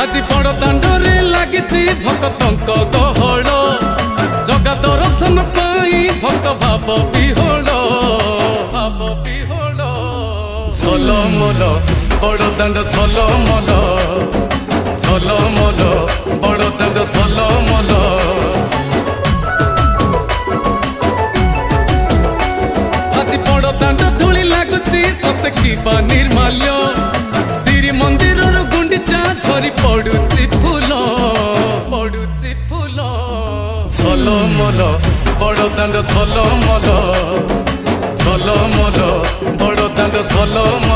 आज बड़ दांडरे लागिची भक्तंक गहळ जगा दर्शन पाई भक्त भाव विहोल झलमल बड़ दांड झलमल झलमल बड़ दांड झलमल आज बड़ दांड धूली लागुची सत कि निर्माल्य श्री मंदिर गुंडीचा झरी पड़ुची फूल झलमल बड़ दांड झलमल झलमल बड़ दांड झलमल।